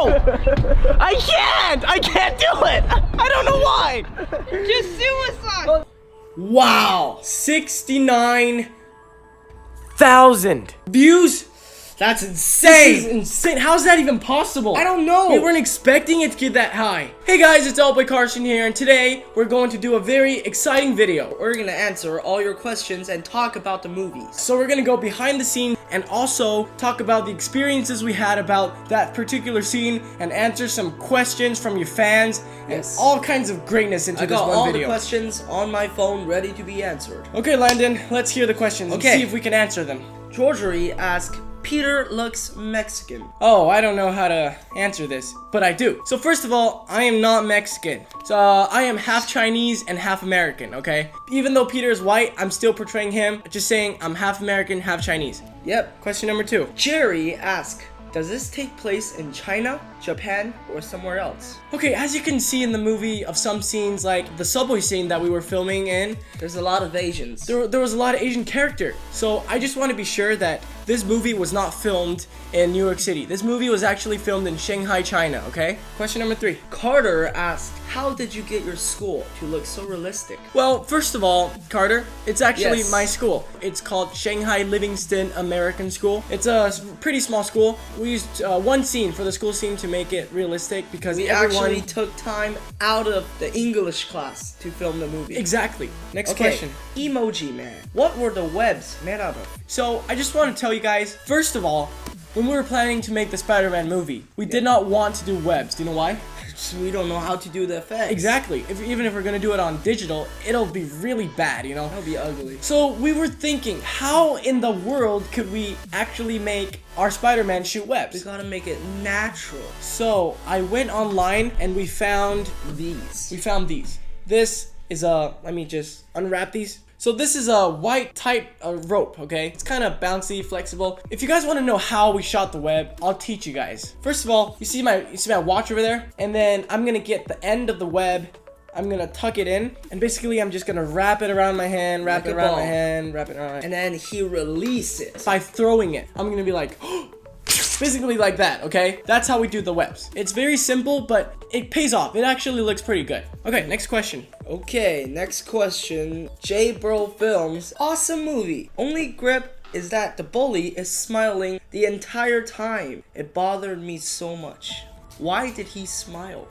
I can't do it. I don't know why. Just suicide. Wow, 69,000 views. That's insane. This is insane. How's that even possible? I don't know. We weren't expecting it to get that high. Hey guys, it's Carson here, and today we're going to do a very exciting video. We're gonna answer all your questions and talk about the movies. So we're gonna go behind the scenes and also talk about the experiences we had about that particular scene and answer some questions from your fans and all kinds of greatness into this one video. I got all the questions on my phone ready to be answered. Okay, Landon, let's hear the questions and see if we can answer them. Georgery asked, Peter looks Mexican. Oh, I don't know how to answer this, but I do. So first of all, I am not Mexican. So I am half Chinese and half American, okay? Even though Peter is white, I'm still portraying him. Just saying I'm half American, half Chinese. Yep. Question number 2. Jerry asked, does this take place in China, Japan, or somewhere else? Okay, as you can see in the movie of some scenes, like the subway scene that we were filming in, there's a lot of Asians. There was a lot of Asian character. So I just want to be sure that this movie was not filmed in New York City. This movie was actually filmed in Shanghai, China, okay? Question number 3. Carter asked, how did you get your school to look so realistic? Well, first of all, Carter, it's actually my school. It's called Shanghai Livingston American School. It's a pretty small school. We used one scene for the school scene to make it realistic because we actually took time out of the English class to film the movie. Exactly. Next question. Emoji Man. What were the webs made out of? So, I just want to tell you guys, first of all, when we were planning to make the Spider-Man movie, we did not want to do webs. Do you know why? We don't know how to do the effects. Exactly. Even if we're gonna do it on digital, it'll be really bad, you know? It'll be ugly. So we were thinking, how in the world could we actually make our Spider-Man shoot webs? We gotta make it natural. So I went online and we found these. This is let me just unwrap these. So this is a white tight rope, okay? It's kind of bouncy, flexible. If you guys want to know how we shot the web, I'll teach you guys. First of all, you see my watch over there? And then I'm gonna get the end of the web, I'm gonna tuck it in, and basically I'm just gonna wrap it around my hand, wrap it around my hand, wrap it around my hand. And then he release it. By throwing it. I'm gonna be like, basically like that, okay? That's how we do the webs. It's very simple, but it pays off. It actually looks pretty good. Okay, next question. Okay, next question. J-Bro Films. Awesome movie. Only grip is that the bully is smiling the entire time. It bothered me so much. Why did he smile?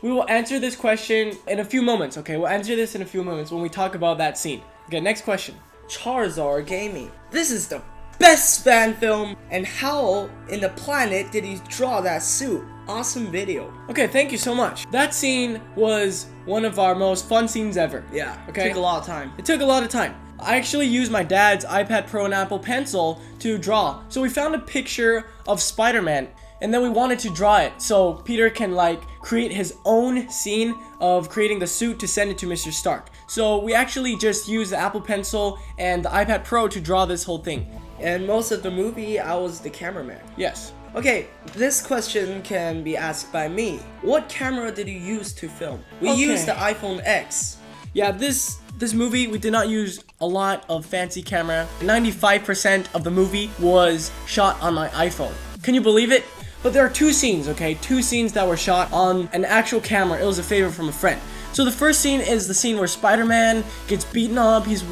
We will answer this question in a few moments, okay? We'll answer this in a few moments when we talk about that scene. Okay, next question. Charizard Gaming. This is the best fan film, and how in the planet did he draw that suit? Awesome video. Okay, thank you so much. That scene was one of our most fun scenes ever. Yeah, okay. It took a lot of time. It took a lot of time. I actually used my dad's iPad Pro and Apple Pencil to draw. So we found a picture of Spider-Man, and then we wanted to draw it so Peter can like create his own scene of creating the suit to send it to Mr. Stark. So we actually just used the Apple Pencil and the iPad Pro to draw this whole thing. And most of the movie, I was the cameraman. Yes. Okay, this question can be asked by me. What camera did you use to film? We used the iPhone X. Yeah, this movie, we did not use a lot of fancy camera. 95% of the movie was shot on my iPhone. Can you believe it? But there are 2 scenes, okay? 2 scenes that were shot on an actual camera. It was a favor from a friend. So the first scene is the scene where Spider-Man gets beaten up, he's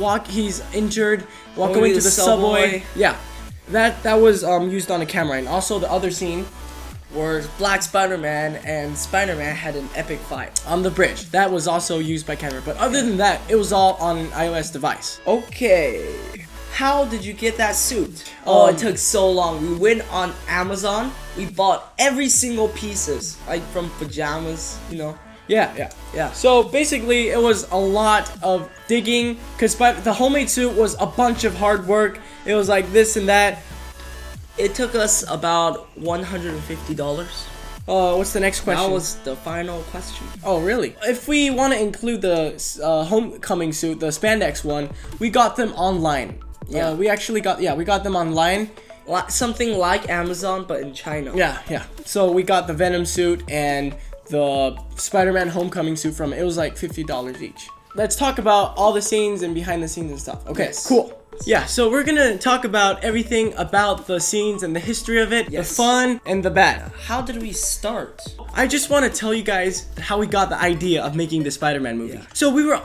injured, going to the subway. Yeah, that was used on a camera. And also the other scene where Black Spider-Man and Spider-Man had an epic fight on the bridge. That was also used by camera. But other than that, it was all on an iOS device. Okay. How did you get that suit? Oh, it took so long. We went on Amazon. We bought every single pieces, like from pajamas, you know. Yeah. So basically, it was a lot of digging because the homemade suit was a bunch of hard work. It was like this and that. It took us about $150. What's the next question? That was the final question. Oh, really? If we want to include the homecoming suit, the spandex one, we got them online. Yeah, we got them online. Something like Amazon, but in China. Yeah. So we got the Venom suit and the Spider-Man homecoming suit from it. It was like $50 each. Let's talk about all the scenes and behind the scenes and stuff. Okay, cool. Yeah, so we're gonna talk about everything about the scenes and the history of it, Yes. the fun and the bad. How did we start? I just want to tell you guys how we got the idea of making the Spider-Man movie. Yeah. So we were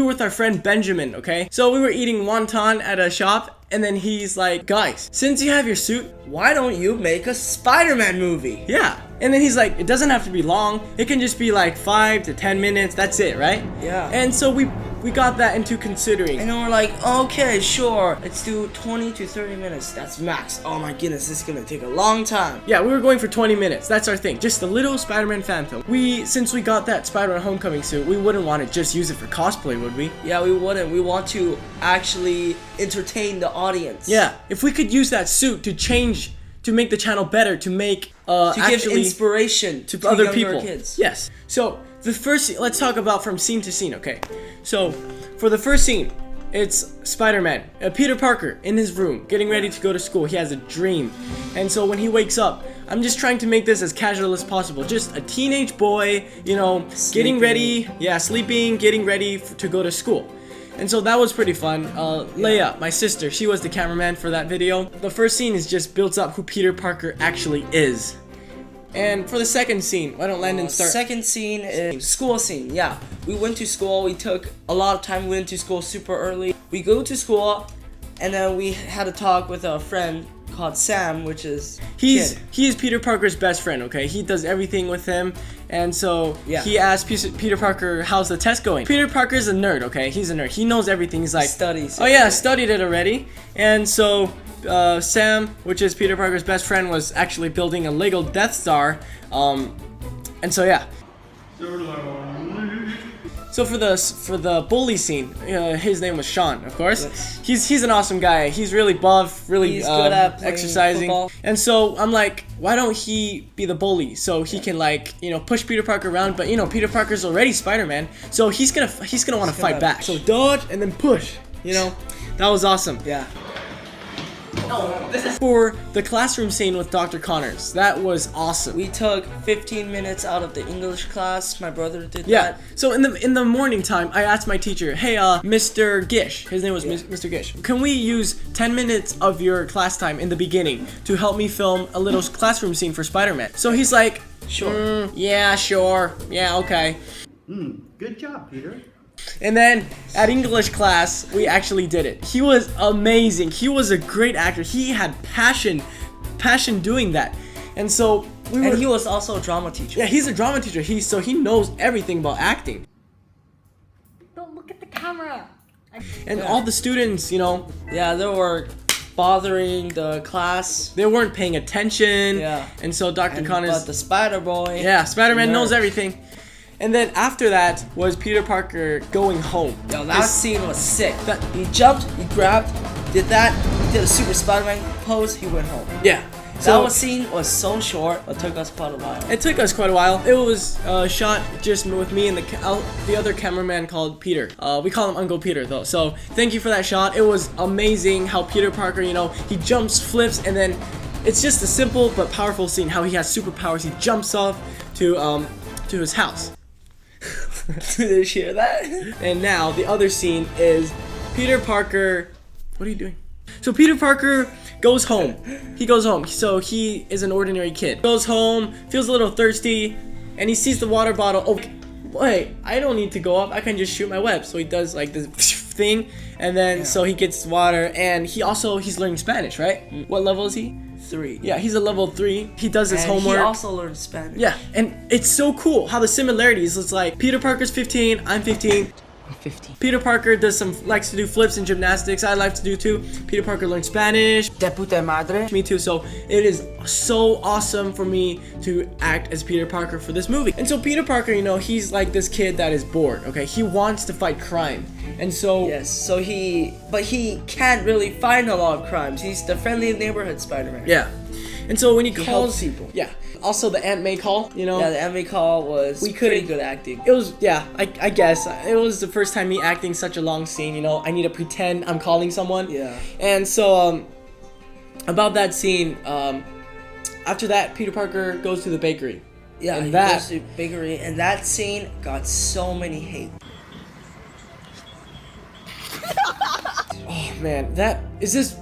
with our friend Benjamin, okay? So we were eating wonton at a shop, and then he's like, guys, since you have your suit, Why don't you make a Spider-Man movie? yeah. And then he's like, it doesn't have to be long. It can just be like 5 to 10 minutes. That's it, right? Yeah. And so we got that into considering. And then we're like, okay, sure, let's do 20 to 30 minutes. That's max. Oh my goodness, this is gonna take a long time. Yeah, we were going for 20 minutes. That's our thing. Just a little Spider-Man fan film. Since we got that Spider-Man Homecoming suit, we wouldn't want to just use it for cosplay, would we? Yeah, we wouldn't. We want to actually entertain the audience. Yeah. If we could use that suit to make the channel better, to make To give actually inspiration to other younger people. kids. Yes. So the first, let's talk about from scene to scene. Okay. So for the first scene, it's Spider-Man, Peter Parker in his room, getting ready to go to school. He has a dream, and so when he wakes up, I'm just trying to make this as casual as possible. Just a teenage boy, getting ready, sleeping, getting ready to go to school. And so that was pretty fun. Leia, my sister, she was the cameraman for that video. The first scene is just builds up who Peter Parker actually is. And for the second scene, why don't Landon start? Second scene is school scene. Yeah, we went to school. We took a lot of time. We went to school super early. We go to school, and then we had a talk with a friend called Sam, which is He is Peter Parker's best friend. Okay, he does everything with him, and so he asked Peter Parker, "How's the test going?" Peter Parker's a nerd. Okay, he's a nerd. He knows everything. He's like, Studies "Oh yeah, I it. studied it already." And so Sam, which is Peter Parker's best friend, was actually building a Lego Death Star. And so yeah. So for the bully scene, his name was Sean, of course. Yes. He's an awesome guy. He's really buff, really He's good at playing exercising. football. And so I'm like, why don't he be the bully so he can push Peter Parker around? But Peter Parker's already Spider-Man, so he's gonna want to fight back. So dodge and then push. That was awesome. Yeah. For the classroom scene with Dr. Connors, that was awesome. We took 15 minutes out of the English class. My brother did Yeah. that. So in the morning time, I asked my teacher, "Hey, Mr. Gish," his name was Mr. Gish. "Can we use 10 minutes of your class time in the beginning to help me film a little classroom scene for Spider-Man?" So he's like, Sure. Yeah, sure. Yeah, okay." Good job, Peter. And then at English class, we actually did it. He was amazing. He was a great actor. He had passion doing that. And so And he was also a drama teacher. yeah, he's a drama teacher. He knows everything about acting. Don't look at the camera. And all the students, Yeah, they were bothering the class. they weren't paying attention. Yeah. And so Dr. But Connors, the Spider Boy. yeah, Spider-Man nerd. knows everything. And then after that was Peter Parker going home. Yo, that His- scene was sick. That- He jumped, he grabbed, did a Super Spider-Man pose, he went home. Yeah. That scene was so short, it took us quite a while. It took us quite a while. It was shot just with me and the other cameraman called Peter. We call him Uncle Peter though. So thank you for that shot. It was amazing how Peter Parker, he jumps, flips, and then it's just a simple but powerful scene. How he has superpowers. He jumps off to his house. Did you hear that? And now the other scene is Peter Parker. What are you doing? So Peter Parker goes home. He goes home. So he is an ordinary kid. Goes home, feels a little thirsty, and he sees the water bottle. Oh, wait, I don't need to go up. I can just shoot my web. So he does like this thing, and then so he gets water, and he's learning Spanish, right? What level is he? 3. Yeah, he's a level 3. He does his And homework. he also learned Spanish. Yeah, and it's so cool how the similarities. It's like Peter Parker's 15, I'm 15. 15. Peter Parker likes to do flips and gymnastics. I like to do too. Peter Parker learned Spanish. De puta madre. Me too. So it is so awesome for me to act as Peter Parker for this movie. And so Peter Parker, he's like this kid that is bored. Okay, he wants to fight crime, and so Yes, so he can't really find a lot of crimes. He's the friendly neighborhood Spider-Man. yeah. And so when he helps calls people. yeah. Also the Aunt May call, Yeah, the enemy call was We pretty couldn't- good acting. It was, yeah, I guess. It was the first time me acting such a long scene, I need to pretend I'm calling someone. Yeah. And so, about that scene, after that, Peter Parker goes to the bakery. Yeah, And he that- goes to bakery, and that scene got so many hate. Oh man,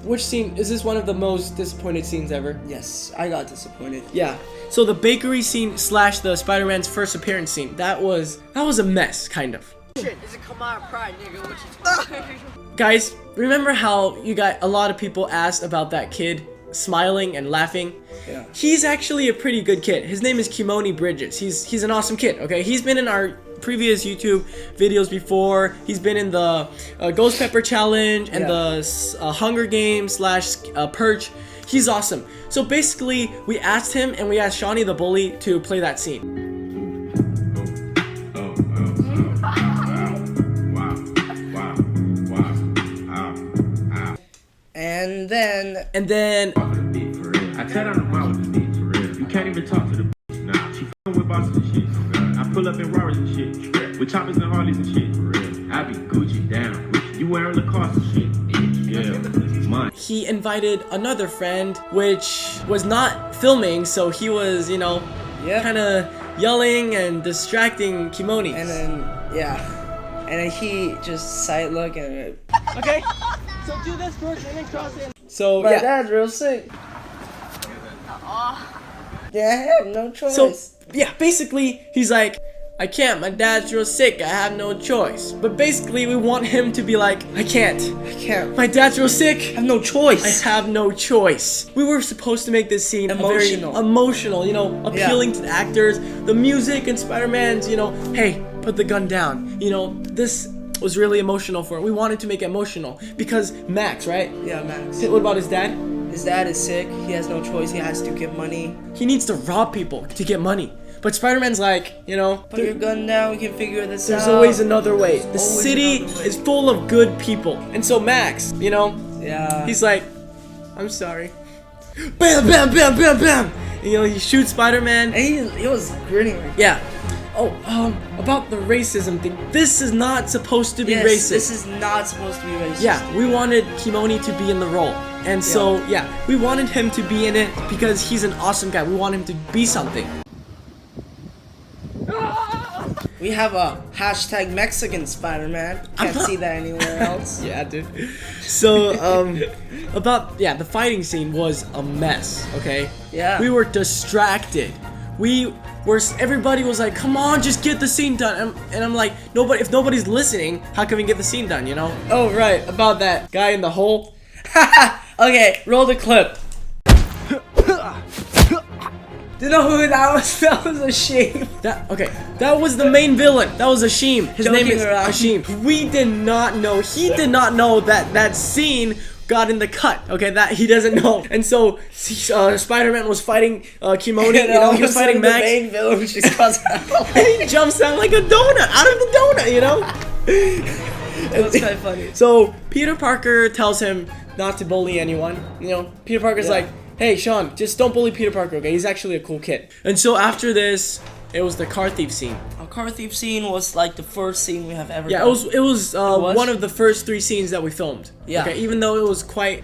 which scene, is this one of the most disappointed scenes ever? Yes, I got disappointed. Yeah. So the bakery scene / the Spider-Man's first appearance scene, that was a mess, kind of. Shit, it's a come on, pride, nigga. What you talking? Guys, remember how you got a lot of people asked about that kid smiling and laughing? Yeah. He's actually a pretty good kid. His name is Kimoni Bridges. He's an awesome kid, okay? He's been in our previous YouTube videos before. He's been in the Ghost Pepper Challenge and the Hunger Games / Purge. He's awesome. So basically, we asked him and we asked Shawnee the Bully to play that scene. And then I tell her I'm out with the beat for real. You can't even talk to the bitch now. She f***ing with bosses and shit. I pull up in Rarers and shit. With choppers and Harleys and shit for real. I be Gucci down. You wearing Lacoste and shit. Yeah, mine. He invited another friend, which was not filming, so he was, kind of yelling and distracting Kimoni. And then and then he just side look and Okay, so do this first and then cross in. So my dad's real sick. Yeah, I have no choice. So yeah, basically he's like, I can't, my dad's real sick, I have no choice. But basically we want him to be like, I can't, my dad's real sick, I have no choice. I have no choice. We were supposed to make this scene emotional, very emotional, appealing to the actors, the music, and Spider-Man's, hey, put the gun down. This was really emotional for it. We wanted to make it emotional because Max, right? Yeah, Max. What about his dad? His dad is sick. He has no choice. He has to give money. He needs to rob people to get money. But Spider-Man's like, put your gun down. We can figure this out. There's always another way. The city is full of good people. And so Max, he's like, I'm sorry. Bam, bam, bam, bam, bam. And, he shoots Spider-Man. And he was grinning. Yeah. Oh, about the racism thing. This is not supposed to be racist. This is not supposed to be racist. Yeah, we wanted Kimoni to be in the role. And so, we wanted him to be in it because he's an awesome guy. We want him to be something. We have a hashtag Mexican Spider-Man. Can't see that anywhere else. Yeah, dude. So, the fighting scene was a mess, okay? Yeah. We were distracted. Everybody was like, come on, just get the scene done. And I'm like, if nobody's listening, how can we get the scene done, Oh, right, about that guy in the hole. Okay, roll the clip. Do you know who that was? That was Ashim. That was the main villain. That was Ashim. His name is Joking Ashim. We did not know. He did not know that scene got in the cut. Okay, that he doesn't know. And so Spider-Man was fighting Kimoni. He was fighting Max. The main villain just comes out. He jumps down like a donut out of the donut. It was quite funny. So Peter Parker tells him not to bully anyone. Peter Parker's like, hey, Sean, just don't bully Peter Parker, okay? He's actually a cool kid. And so after this, it was the car thief scene. A car thief scene was like the first scene we have ever done. It was one of the first 3 scenes that we filmed. Yeah. Okay, even though it was quite...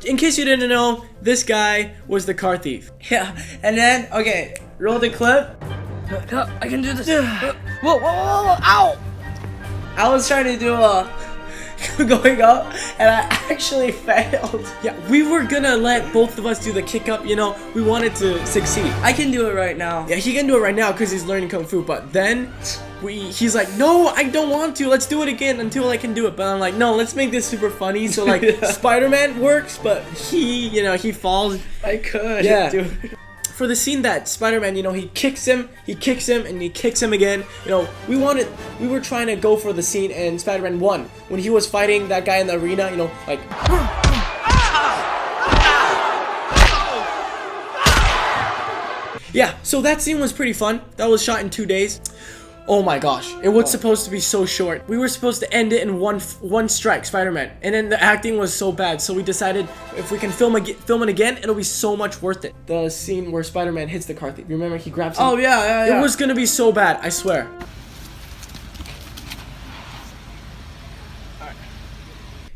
in case you didn't know, this guy was the car thief. Yeah, and then, okay, roll the clip. I can do this. Whoa, ow! I was trying to do going up, and I actually failed. Yeah, we were gonna let both of us do the kick up, we wanted to succeed. I can do it right now. Yeah, he can do it right now because he's learning Kung Fu, but then he's like, no, I don't want to, let's do it again until I can do it. But I'm like, no, let's make this super funny, so like, Spider-Man works, but he falls. I could. Yeah. Dude. For the scene that Spider-Man, he kicks him, and he kicks him again. We were trying to go for the scene in Spider-Man 1 when he was fighting that guy in the arena, like. Yeah, so that scene was pretty fun. That was shot in 2 days. Oh my gosh, it was supposed to be so short. We were supposed to end it in one strike, Spider-Man, and then the acting was so bad, so we decided if we can film it again, it'll be so much worth it. The scene where Spider-Man hits the car thief, remember he grabs him? Oh yeah. It was gonna be so bad, I swear.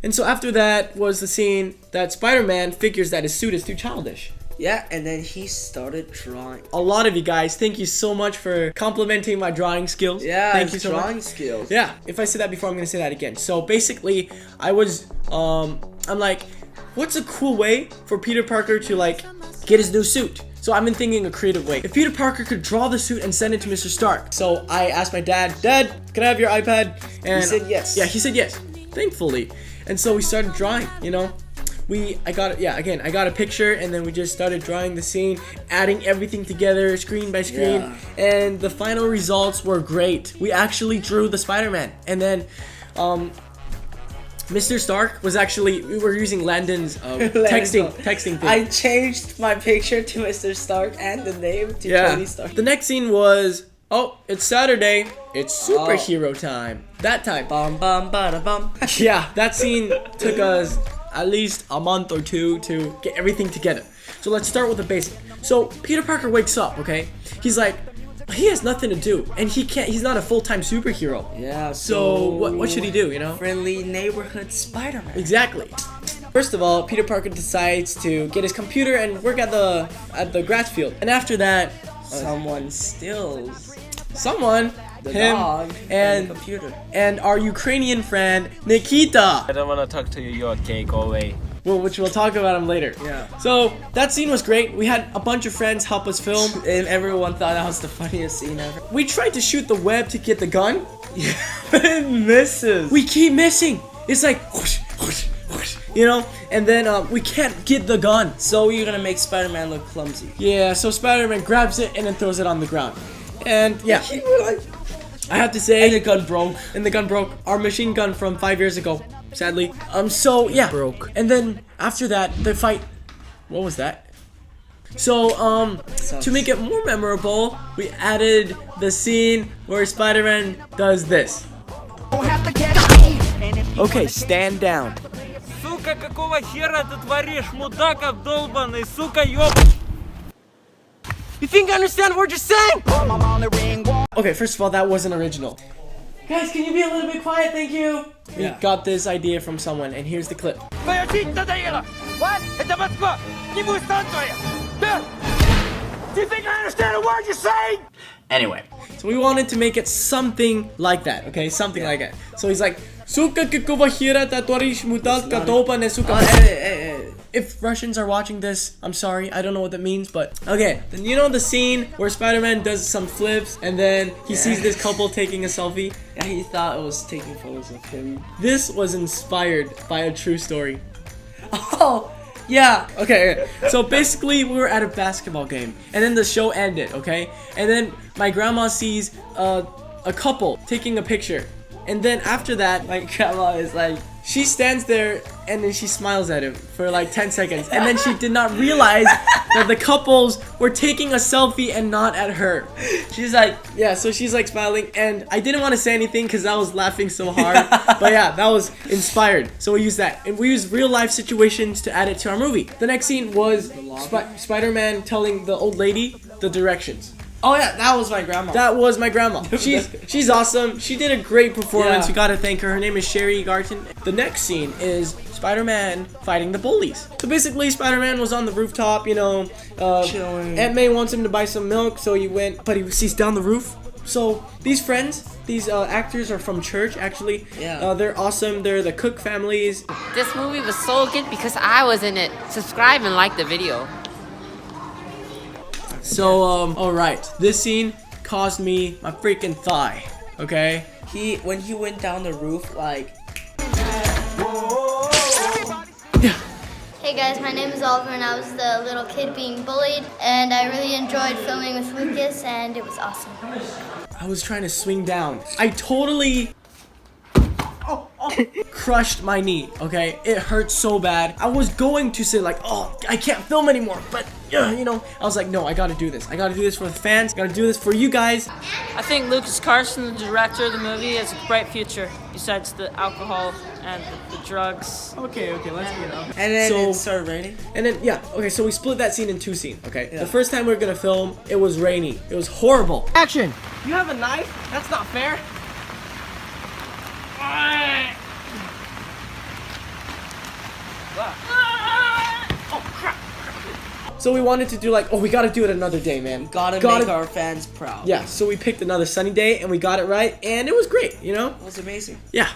And so after that was the scene that Spider-Man figures that his suit is too childish. Yeah, and then he started drawing. A lot of you guys, thank you so much for complimenting my drawing skills. Yeah, thank you so much. drawing skills. Yeah, if I said that before, I'm gonna say that again. So basically, I was I'm like, what's a cool way for Peter Parker to like get his new suit? So I've been thinking a creative way. If Peter Parker could draw the suit and send it to Mr. Stark. So I asked my dad, can I have your iPad? And He said yes. Yeah, he said yes, thankfully. And so we started drawing, you know. I got a picture, and then we just started drawing the scene, adding everything together, screen by screen, and the final results were great. We actually drew the Spider-Man, and then, Mr. Stark was actually, we were using Landon's texting thing. I changed my picture to Mr. Stark and the name to Tony Stark. The next scene was, oh, it's Saturday. It's superhero time. That time. Bum bum bada bum. Yeah, that scene took us at least a month or two to get everything together. So let's start with the basic. So Peter Parker wakes up, okay? He's like, he has nothing to do, and he's not a full-time superhero. Yeah. So what should he do, you know? Friendly neighborhood Spider-Man. Exactly. First of all, Peter Parker decides to get his computer and work at the grass field. And after that, someone steals the him, dog and the computer. And our Ukrainian friend Nikita. I don't want to talk to you, you're okay, go away. Well, which we'll talk about him later. Yeah. So that scene was great. We had a bunch of friends help us film. And everyone thought that was the funniest scene ever. We tried to shoot the web to get the gun. But it misses. We keep missing. It's like, whoosh, whoosh, whoosh, you know? And then we can't get the gun. So you're gonna make Spider-Man look clumsy. Yeah, so Spider-Man grabs it and then throws it on the ground. And yeah, I have to say, And the gun broke. And the gun broke. Our machine gun from 5 years ago, sadly. So yeah. Broke. And then after that, the fight. What was that? So to make it more memorable, we added the scene where Spider-Man does this. Okay, stand down. Сука, какого хера ты творишь, мудак обдолбанный, сука, ёб... You think I understand what you're saying? Okay, first of all, that wasn't original. Guys, can you be a little bit quiet? Thank you. We got this idea from someone, and here's the clip. Твоя жизнь надоела! What? Это Москва! Не будет станция! Да! Do you think I understand a word you're saying? Anyway, so we wanted to make it something like that, okay? Something like that. So he's like, Suka какого хера ты творишь, мудак, долбаный, сука. Hey. If Russians are watching this, I'm sorry, I don't know what that means, but okay. Then you know the scene where Spider-Man does some flips and then he sees this couple taking a selfie? Yeah, he thought it was taking photos of him. This was inspired by a true story. Oh, yeah. Okay, so basically we were at a basketball game and then the show ended, okay? And then my grandma sees a couple taking a picture. And then after that, My grandma is like, she stands there and then she smiles at him for like 10 seconds. And then she did not realize that the couples were taking a selfie and not at her. she's like, Yeah, so she's like smiling. And I didn't want to say anything because I was laughing so hard. But yeah, that was inspired. So we used that. And we used real life situations to add it to our movie. The next scene was Spider-Man telling the old lady the directions. oh yeah, that was my grandma. That was my grandma. She's awesome. She did a great performance. Yeah. We gotta thank her. Her name is Sherry Garton. The next scene is Spider-Man fighting the bullies. So basically, Spider-Man was on the rooftop, you know, Chilling. Aunt May wants him to buy some milk, so he went, but he sees down the roof. So these friends, these actors are from church, actually. Yeah. They're awesome. They're the Cook families. This movie was so good because I was in it. Subscribe and like the video. So, alright. This scene caused me my freaking thigh, okay? When he went down the roof, like, Hey guys, my name is Oliver and I was the little kid being bullied and I really enjoyed filming with Lucas and it was awesome. I was trying to swing down. I totally crushed my knee, okay? It hurt so bad. I was going to say like, oh, I can't film anymore, but you know, I was like, no, I gotta do this. I gotta do this for the fans. I gotta do this for you guys. I think Lucas Carson, the director of the movie, has a bright future besides the alcohol and the drugs. Okay, let's get up. and then So- it started raining. And then, yeah, okay, so we split that scene in two scenes, okay? The first time we were gonna film, it was rainy. It was horrible. Action! You have a knife? That's not fair. So we wanted to do like, oh, we gotta do it another day, man. Gotta make our fans proud. Yeah, so we picked another sunny day and we got it right, and it was great, you know? It was amazing. Yeah.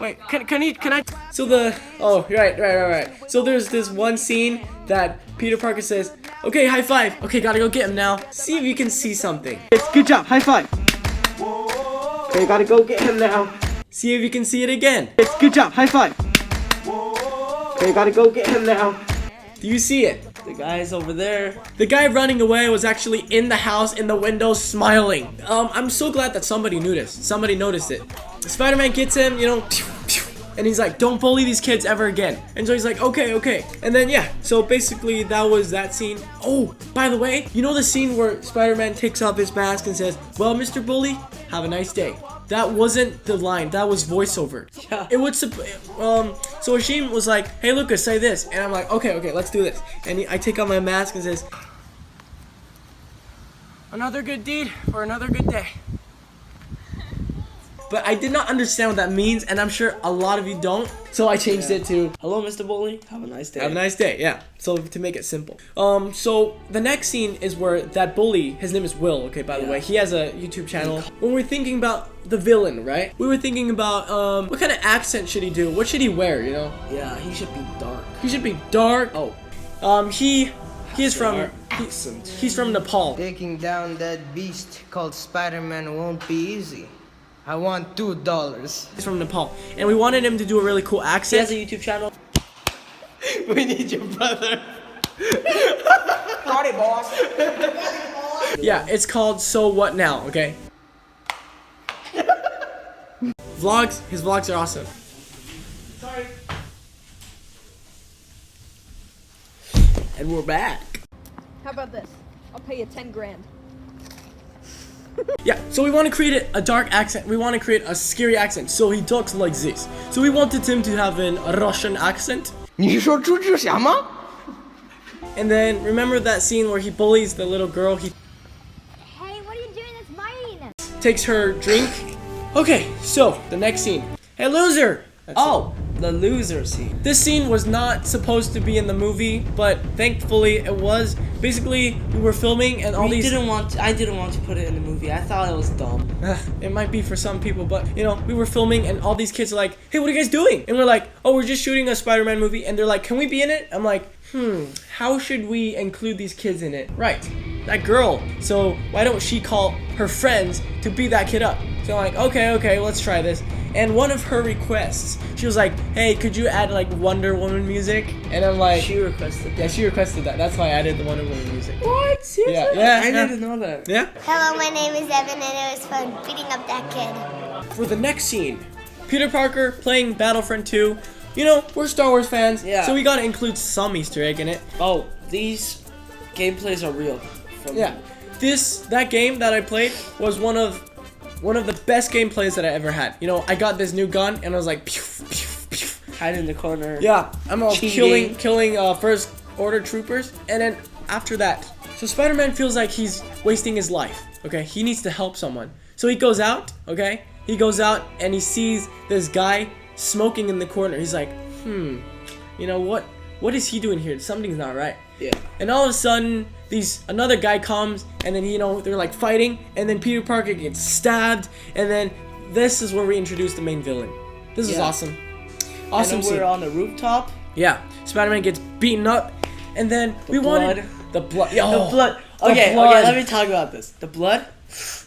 Wait, can I? So right. So there's this one scene that Peter Parker says, "Okay, high five. Okay, gotta go get him now. See if you can see something." It's good job. High five. Okay, gotta go get him now. See if you can see it again. It's good job. High five. Okay, gotta go get him now. Do you see it? The guy's over there. The guy running away was actually in the house in the window smiling. I'm so glad that somebody noticed. Somebody noticed it. Spider-Man gets him, you know, and he's like, don't bully these kids ever again. And so he's like, okay. And then yeah, so basically that was that scene. Oh, by the way, you know the scene where Spider-Man takes off his mask and says, well, Mr. Bully, have a nice day. That wasn't the line, that was voiceover. Yeah. It would, so Hashim was like, hey Lucas, say this. And I'm like, okay, let's do this. And I take off my mask and says, another good deed for another good day. But I did not understand what that means, and I'm sure a lot of you don't. So I changed it to, hello, Mr. Bully. Have a nice day. have a nice day, yeah. So to make it simple. So the next scene is where that bully, his name is Will, okay, by the way. He has a YouTube channel. When we're thinking about the villain, right? We were thinking about, what kind of accent should he do? What should he wear, you know? Yeah, he should be dark. He should be dark. He is from, he's from Nepal. Taking down that beast called Spider-Man won't be easy. I want $2. He's from Nepal. And we wanted him to do a really cool He accent. has a YouTube channel. We need your brother. Sorry, boss. Yeah, it's called So What Now, okay? His vlogs are awesome. Sorry. And we're back. How about this? I'll pay you 10 grand. Yeah, so we want to create a dark accent. We want to create a scary accent. So he talks like this. So we wanted him to have a Russian accent. And then remember that scene where he bullies the little girl? He Hey, what are you doing? That's mine. takes her drink. Okay, so the next scene. Hey, loser! That's The loser scene. This scene was not supposed to be in the movie, but thankfully it was. Basically, we were filming and all I these... didn't want to put it in the movie. I thought it was dumb. It might be for some people, but you know, we were filming and all these kids are like, hey, what are you guys doing? And we're like, oh, we're just shooting a Spider-Man movie. And they're like, can we be in it? I'm like, how should we include these kids in it? Right, that girl. So why don't she call her friends to beat that kid up? So I'm like, okay, let's try this. And one of her requests, she was like, hey, could you add like Wonder Woman music? And I'm like, She requested that. yeah, she requested that. That's why I added the Wonder Woman music. What? Seriously? Yeah, I yeah. didn't know that. Yeah. Hello, my name is Evan, and it was fun beating up that kid. For the next scene, Peter Parker playing Battlefront 2. You know, we're Star Wars fans, Yeah. so we gotta include some Easter egg in it. Oh, these gameplays are real. Yeah, that game that I played was one of the best gameplays that I ever had. You know, I got this new gun and I was like, pew, pew, pew. Hide in the corner. Yeah, I'm all Cheating. killing first order troopers, and then after that, so Spider-Man feels like he's wasting his life. Okay, he needs to help someone, so he goes out. Okay, he goes out and he sees this guy smoking in the corner. He's like, you know what is he doing here? Something's not right. Yeah. And all of a sudden, another guy comes, and then they're like fighting, and then Peter Parker gets stabbed, and then this is where we introduce the main villain. This is Yeah. awesome. And Awesome then scene. we're on the rooftop. Yeah, Spider-Man gets beaten up, and then we wanted the blood. The blood. Okay, blood. let me talk about this. The blood.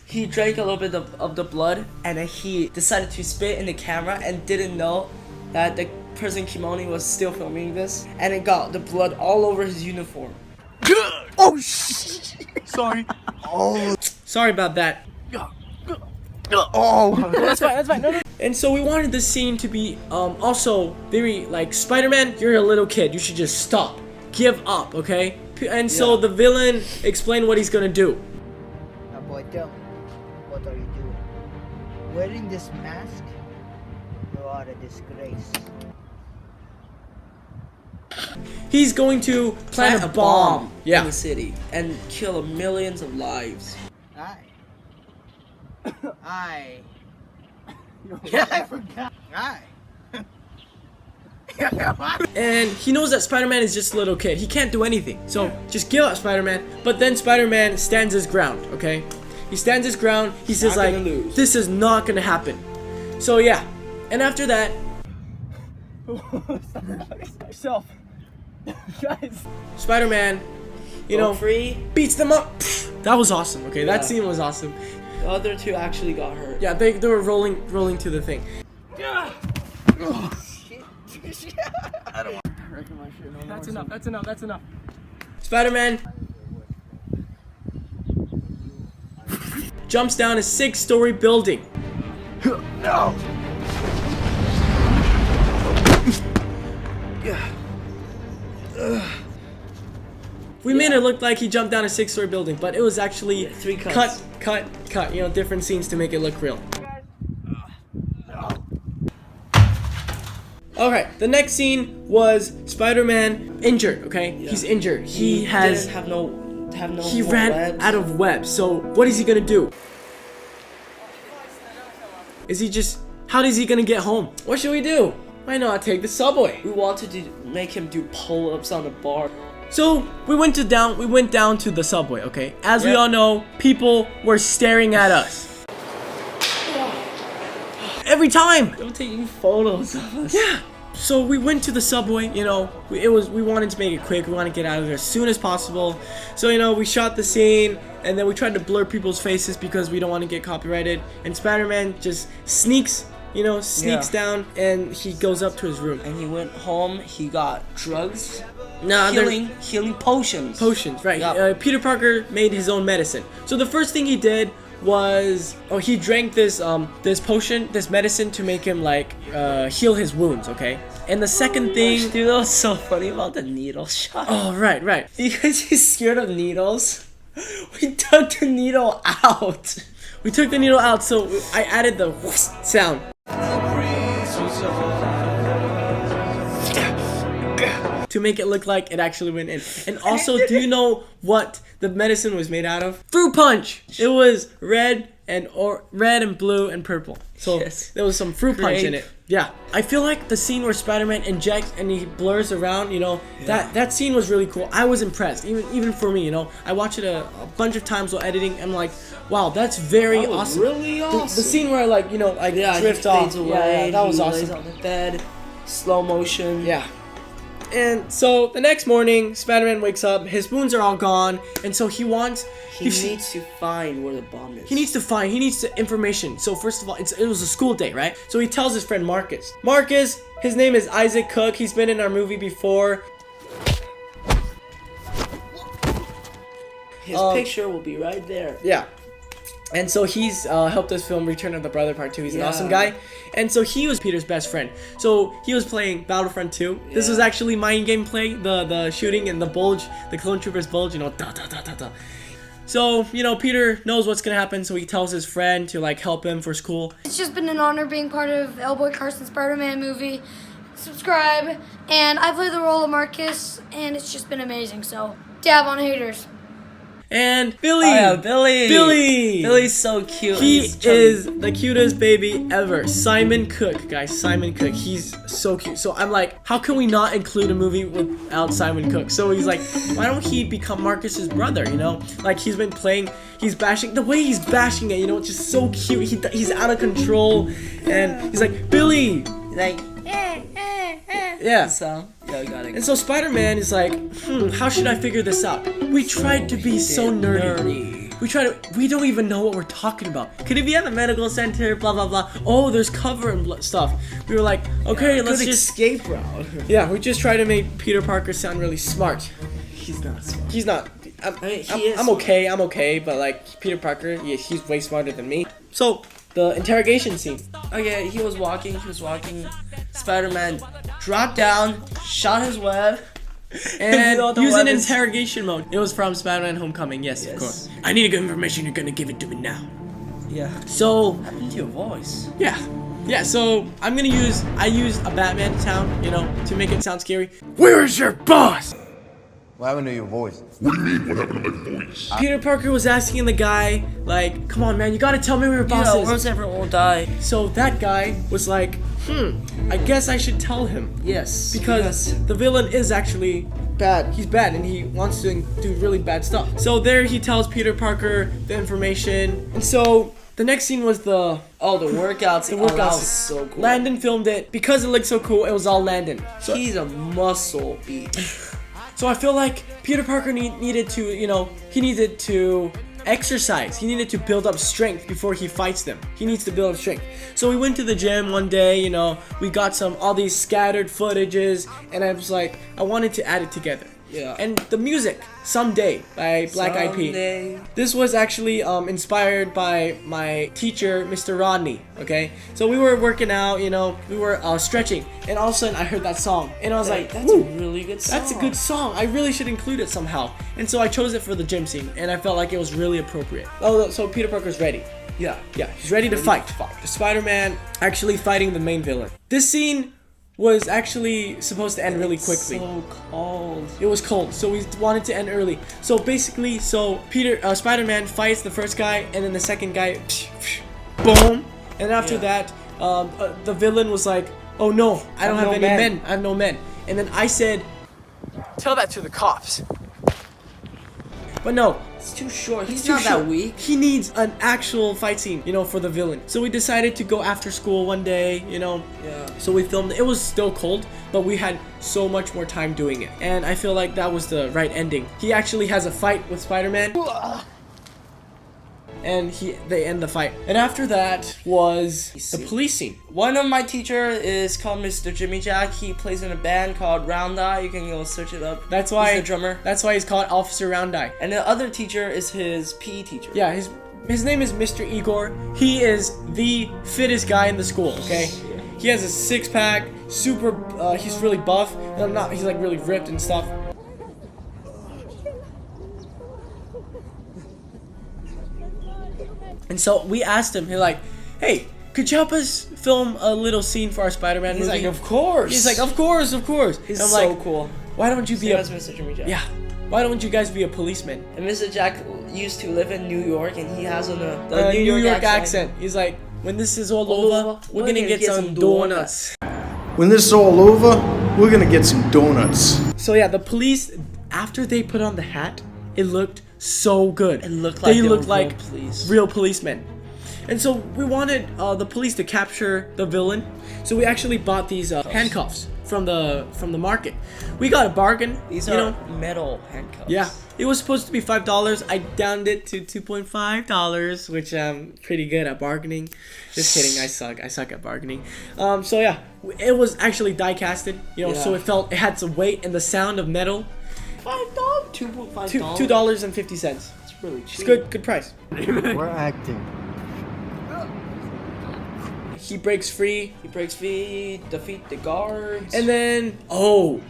He drank a little bit of the blood, and then he decided to spit in the camera and didn't know that the person Kimoni was still filming this, and it got the blood all over his uniform. Sorry. Sorry about that. Oh. That's fine. No. And so we wanted the scene to be also very like, Spider-Man, you're a little kid. You should just stop. Give up, okay? And so the villain explained what he's gonna do. Now, boy, tell me, what are you doing? Wearing this mask? You are a disgrace. He's going to plant a bomb. in the city and kill millions of lives. I forgot. And he knows that Spider-Man is just a little kid. He can't do anything. So just give up, Spider-Man. But then Spider-Man stands his ground, okay? He stands his ground. He says not like, gonna lose. this is not gonna happen. So yeah. And after that, Yourself. Guys. Spider-Man, free. beats them up. That was awesome. Okay, Yeah. that scene was awesome. The other two actually got hurt. Yeah, they were rolling to the thing. That's enough. Spider-Man jumps down a 6-story building. No. We made it look like he jumped down a 6-story building, but it was actually 3 cuts. cut. Different scenes to make it look real. Okay, the next scene was Spider-Man injured. Okay, he's injured. He didn't have no. He more ran webs. out of webs. So what is he gonna do? How is he gonna get home? What should we do? Why not take the subway? We wanted to make him do pull-ups on the bar. So we went down to the subway, okay? As we Yep. all know, people were staring at us. Every time. They were taking photos of us. Yeah. So we went to the subway, we wanted to make it quick. We want to get out of there as soon as possible. So, we shot the scene and then we tried to blur people's faces because we don't want to get copyrighted. And Spider-Man just sneaks down and he goes up to his room. And he went home. He got drugs. Nah, Healing potions. Potions, right. Yep. Peter Parker made his own medicine. So the first thing he did was he drank this medicine to make him heal his wounds, okay? And the second thing, Dude, that was so funny about the needle shot. oh right. Because he's scared of needles, we took the needle out. We took the needle out, so I added the whoosh sound. To make it look like it actually went in. And also, do you know what the medicine was made out of? Fruit punch! It was red and blue and purple. So Yes. there was some fruit punch in Grape. it. Yeah. I feel like the scene where Spider-Man injects and he blurs around, that scene was really cool. I was impressed. Even for me, I watched it a bunch of times while editing. I'm like, wow, that's very That was awesome. really awesome. The scene where drift he off. fades away. Yeah, that was he awesome. lays on the bed, slow motion. Yeah. And so the next morning, Spider-Man wakes up, his wounds are all gone, and so he needs to find where the bomb is. he needs the information. So first of all, it was a school day, right? So he tells his friend Marcus, his name is Isaac Cook, he's been in our movie before. His picture will be right there. Yeah. And so he's helped us film Return of the Brother Part 2. He's an Yeah. awesome guy. And so he was Peter's best friend. So he was playing Battlefront 2. This was actually mind gameplay, the shooting and the bulge, the clone troopers bulge, da da da da da. So, Peter knows what's gonna happen, so he tells his friend to help him for school. It's just been an honor being part of L-Boy Carson's Spider-Man movie. Subscribe, and I play the role of Marcus, and it's just been amazing, so dab on haters. And Billy! Oh yeah, Billy! Billy's so cute. He He's chubby. is the cutest baby ever. Simon Cook, guys. Simon Cook. He's so cute. So I'm like, how can we not include a movie without Simon Cook? So he's like, why don't he become Marcus's brother, he's been playing, he's bashing, the way he's bashing it, it's just so cute. He's out of control. And he's like, Billy! Like, Yeah. so, yeah, we got it. And so Spider-Man is like, how should I figure this out? We tried to be so nerdy. We don't even know what we're talking about. Could it be at the medical center, blah, blah, blah. Oh, there's cover and stuff. We were like, okay, let's just... escape route. Yeah, we just try to make Peter Parker sound really smart. He's not smart. He's not. I'm okay, but Peter Parker, yeah, he's way smarter than me. So, the interrogation scene. Okay, he was walking. Spider-Man dropped down, shot his web, And the use an weapons. interrogation mode. It was from Spider-Man Homecoming, yes, of course. I need to get information, you're gonna give it to me now. Yeah. So, What happened to your voice? yeah, so I used a Batman sound, to make it sound scary. Where is your boss? What happened to your voice? What do you mean, what happened to my voice? Peter Parker was asking the guy, come on, man, you gotta tell me where your boss is. Or else everyone will die. So that guy was like, I guess I should tell him. Yes. Because the villain is actually bad. He's bad and he wants to do really bad stuff. So there he tells Peter Parker the information. And so The next scene was the workouts. The Oh, that workouts. was so cool. Landon filmed it because it looked so cool. It was all Landon. So, He's a muscle beast. so I feel like Peter Parker needed to, he needed to exercise. He needed to build up strength before he fights them. He needs to build up strength. So we went to the gym one day, we got all these scattered footages, and I was like, I wanted to add it together. Yeah. And the music, Someday by Black Eyed Peas. This was actually inspired by my teacher, Mr. Rodney, okay? So we were working out, we were stretching, and all of a sudden I heard that song, and I was like, that's a really good song. That's a good song. I really should include it somehow. And so I chose it for the gym scene, and I felt like it was really appropriate. Oh, so Peter Parker's ready. Yeah, he's ready to fight. The Spider-Man actually fighting the main villain. This scene was actually supposed to end really quickly. So cold. It was cold, so we wanted to end early. So basically, Spider-Man fights the first guy, and then the second guy, boom. And after that, the villain was like, "Oh no, I don't have any men. I have no men." And then I said, "Tell that to the cops." But no, it's too short. He's too not short. that weak. He needs an actual fight scene, for the villain. So we decided to go after school one day, Yeah. So we filmed. It was still cold, but we had so much more time doing it. And I feel like that was the right ending. He actually has a fight with Spider-Man. And they end the fight. And after that was the police scene. One of my teacher is called Mr. Jimmy Jack. He plays in a band called Round Eye. You can go search it up. That's why he's the drummer. That's why he's called Officer Round Eye. And the other teacher is his PE teacher. Yeah, his name is Mr. Igor. He is the fittest guy in the school, okay? He has a six-pack, super, he's really buff. He's like really ripped and stuff. And so we asked him, he's like, "Hey, could you help us film a little scene for our Spider-Man movie?" He's like, "Of course." He's like, "Of course, of course." He's I'm so like, cool. Why don't you be a Mr. Jimmy Jack? Yeah. Why don't you guys be a policeman? And Mr. Jack used to live in New York, and he has the New York accent. He's like, "When this is all over, we're gonna get some donuts." When this is all over, we're gonna get some donuts. So yeah, the police, after they put on the hat, it looked so good. It looked like they they looked were like real policemen. And so we wanted the police to capture the villain. So we actually bought these handcuffs from the market. We got a bargain. These are metal handcuffs. Yeah. It was supposed to be $5. I downed it to $2.5, which I'm pretty good at bargaining. Just kidding, I suck at bargaining. So yeah, it was actually die casted, so it had some weight and the sound of metal. $5? $2.5? $2.50. It's really cheap. It's good price. We're acting. He breaks free. Defeat the guards. And then,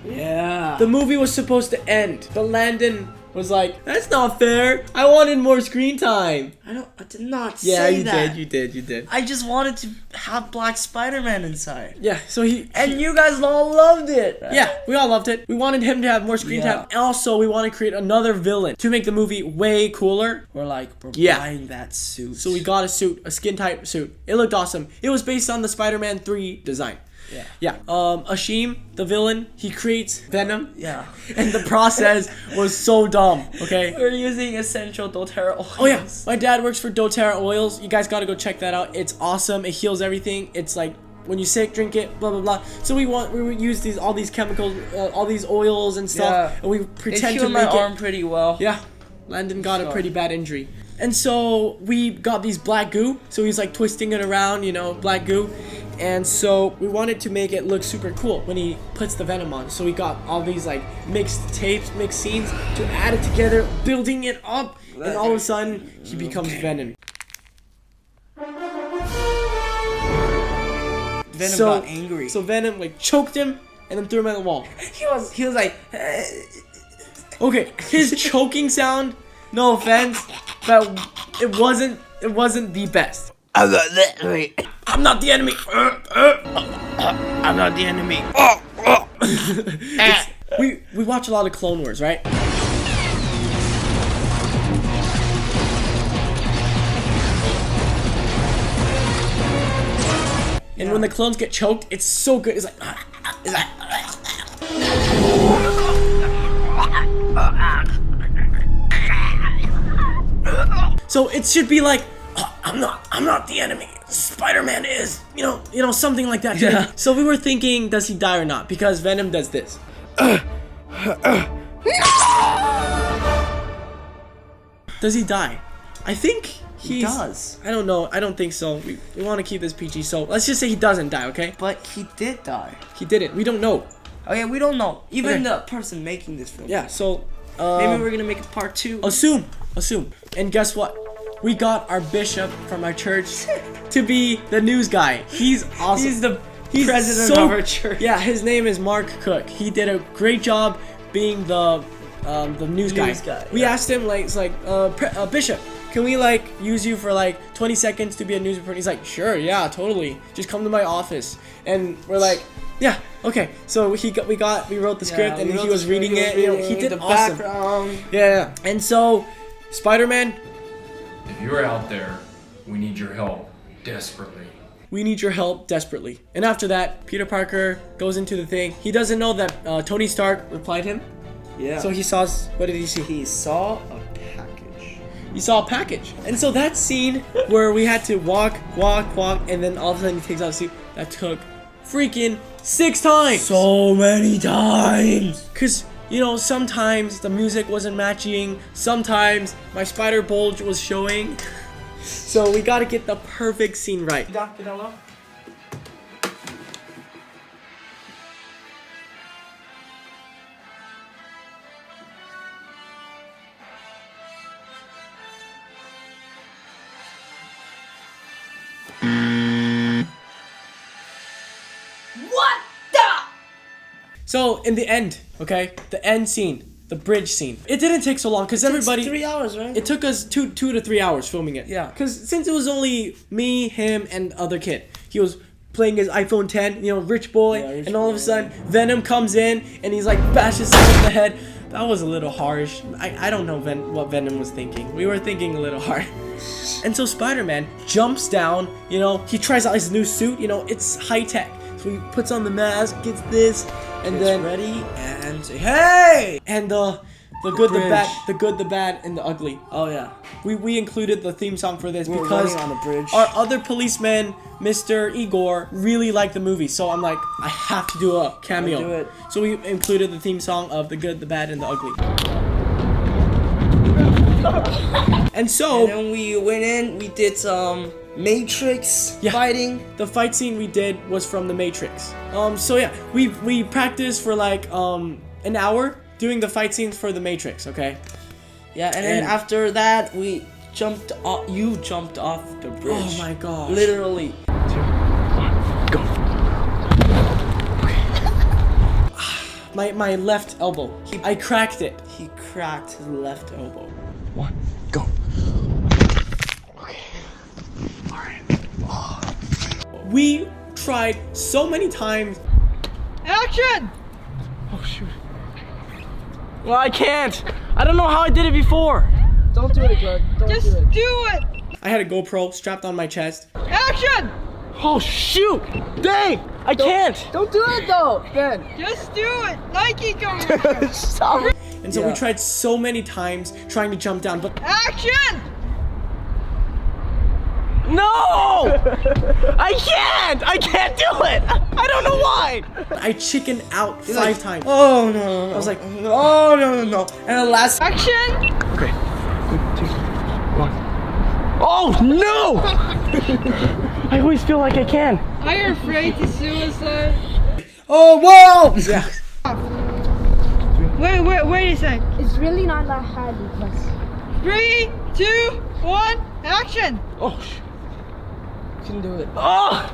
yeah. the movie was supposed to end. But Landon was like, "That's not fair. I wanted more screen time." I did not say that. Yeah, you did. I just wanted to have Black Spider-Man inside. Yeah, so And you guys all loved it. Right? Yeah, we all loved it. We wanted him to have more screen time. And also, we want to create another villain to make the movie way cooler. We're buying that suit. So we got a suit, a skin-tight suit. It looked awesome. It was based on the Spider-Man 3 design. Yeah. Ashim, the villain, he creates Venom. Yeah. And the process was so dumb, okay? We're using essential doTERRA oils. Oh yeah, my dad works for doTERRA oils. You guys gotta go check that out. It's awesome. It heals everything. It's like when you're sick, drink it, blah blah blah. So we use all these chemicals, all these oils and stuff, and we pretend to make my arm pretty well. Yeah, Landon got a pretty bad injury. And so we got these black goo. So he's like twisting it around, black goo. And so we wanted to make it look super cool when he puts the Venom on. So we got all these like mixed tapes, mixed scenes to add it together, building it up. And all of a sudden, he becomes Venom. Venom got angry. So Venom like choked him and then threw him at the wall. He was like, okay, his choking sound, no offense, but it wasn't the best. I'm not the enemy. I'm not the enemy. We watch a lot of Clone Wars, right? And when the clones get choked, it's so good. It's like, so it should be like, I'm not the enemy. Spider-Man is, you know, something like that. Yeah. So we were thinking, does he die or not? Because Venom does this. Does he die? I think he does. I don't know. I don't think so. We want to keep this PG. So let's just say he doesn't die, okay? But he did die. He didn't. We don't know. Okay, we don't know. Even Okay. the person making this film. Yeah. So Maybe we're gonna make it part 2. Assume. And guess what? We got our bishop from our church to be the news guy. He's awesome. He's president of our church. Yeah, his name is Mark Cook. He did a great job being the news guy. We asked him like, Bishop, can we like use you for like 20 seconds to be a news reporter? He's like, sure, yeah, totally. Just come to my office. And we're like, yeah, okay. So we wrote the script and he was reading it. He did awesome. Background. Yeah. And so, Spider-Man, if you're out there, we need your help desperately. we need your help desperately. And after that, Peter Parker goes into the thing. He doesn't know that Tony Stark replied him. Yeah. So he saw, what did he see? He saw a package. He saw a package. And so that scene where we had to walk, and then all of a sudden he takes out the suit, that took freaking 6 times. So many times. Cause, you know, sometimes the music wasn't matching. Sometimes my spider bulge was showing. So we gotta get the perfect scene right. What the? So in the end, okay, the end scene, the bridge scene, it didn't take so long because everybody. 3 hours, right? It took us 2 to 3 hours filming it. Yeah. Because since it was only me, him, and the other kid, he was playing his iPhone 10, you know, rich boy, and all of a sudden Venom comes in and he's like bashes him in the head. That was a little harsh. I don't know what Venom was thinking. We were thinking a little hard. And so Spider-Man jumps down, you know, he tries out his new suit, you know, it's high tech. So he puts on the mask, gets this, and then ready and say, hey! And the good, the bridge. bad, the good, the bad, and the ugly. Oh yeah. We included the theme song for this We're because running on the bridge. our other policeman, Mr. Igor, really liked the movie. So I'm like, I have to do a cameo. Do it. So we included the theme song of the good, the bad, and the ugly. And so And then we went in, we did some Matrix fighting. The fight scene we did was from the Matrix. So yeah, we practiced for like an hour doing the fight scenes for the Matrix, okay? Yeah, and then after that we jumped off. You jumped off the bridge. Oh my gosh. Literally. My left elbow. I cracked it. He cracked his left elbow. 1, go. We tried so many times. Action! Oh shoot. Well, I can't. I don't know how I did it before. Don't do it, Greg. Just do it! I had a GoPro strapped on my chest. Action! Oh shoot! Dang! I can't! Don't do it though, Ben. Just do it. Nike coming. Stop. And so we tried so many times trying to jump down, but Action! no! I can't! I can't do it! I don't know why! I chickened out 5 times. Oh no! I was like, oh no! And the last action. Okay. 2, 1. Oh no! I always feel like I can. Are you afraid to suicide? Oh whoa! Yeah. Wait a sec. It's really not that hard, Lucas. 3, 2, 1, action! Oh. Can do it. Oh!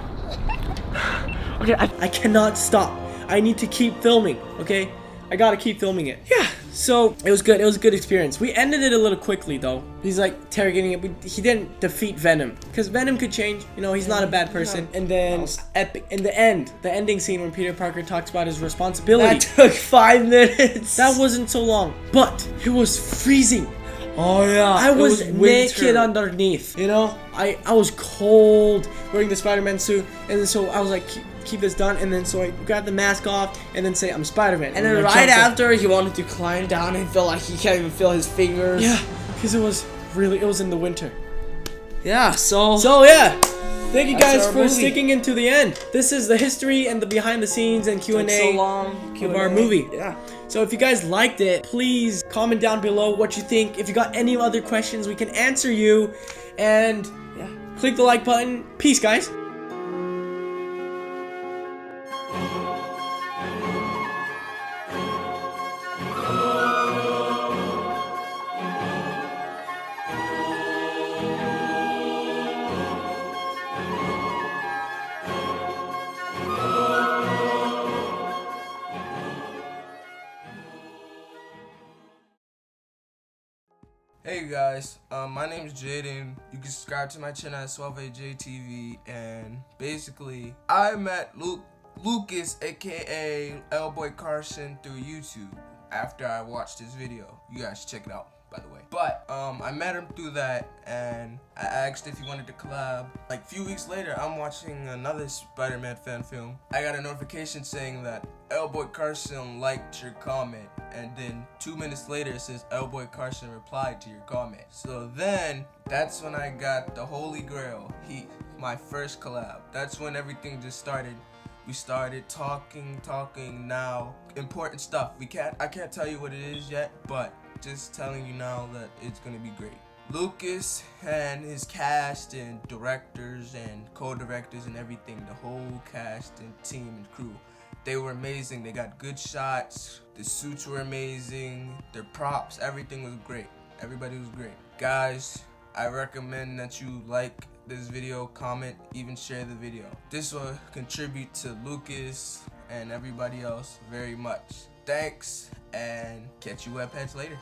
Okay, I cannot stop. I need to keep filming, okay? I gotta keep filming it. Yeah, so it was good. It was a good experience. We ended it a little quickly, though. He's like interrogating it. He didn't defeat Venom. Because Venom could change. You know, he's not a bad person. And then, epic. In the end, the ending scene when Peter Parker talks about his responsibility. That took 5 minutes. That wasn't so long. But it was freezing. Oh yeah. I was naked underneath, you know? I was cold wearing the Spider-Man suit, and then so I was like, keep this done, and then so I grabbed the mask off, and then say, I'm Spider-Man. And then right after, he wanted to climb down and felt like he can't even feel his fingers. Yeah, because it was in the winter. Yeah, so yeah. Thank you That's guys our for movie. sticking into the end. This is the history and the behind the scenes and Q&A took so long. of our movie. Yeah. So if you guys liked it, please comment down below what you think. If you got any other questions, we can answer you. And Yeah. click the like button. Peace, guys. Hey guys, my name is Jaden. You can subscribe to my channel at 12AJTV, and basically, I met Lucas, aka Lboy Carson, through YouTube after I watched his video. You guys check it out, by the way. But I met him through that, and I asked if he wanted to collab. Like a few weeks later, I'm watching another Spider-Man fan film. I got a notification saying that Lboy Carson liked your comment, and then 2 minutes later it says Lboy Carson replied to your comment. So then that's when I got the holy grail, my first collab. That's when everything just started. We started talking now. Important stuff. I can't tell you what it is yet, but just telling you now that it's gonna be great. Lucas and his cast and directors and co-directors and everything, the whole cast and team and crew, they were amazing. They got good shots, the suits were amazing, their props, everything was great. Everybody was great. Guys, I recommend that you like this video, comment, even share the video. This will contribute to Lucas and everybody else very much. Thanks, and catch you webheads later.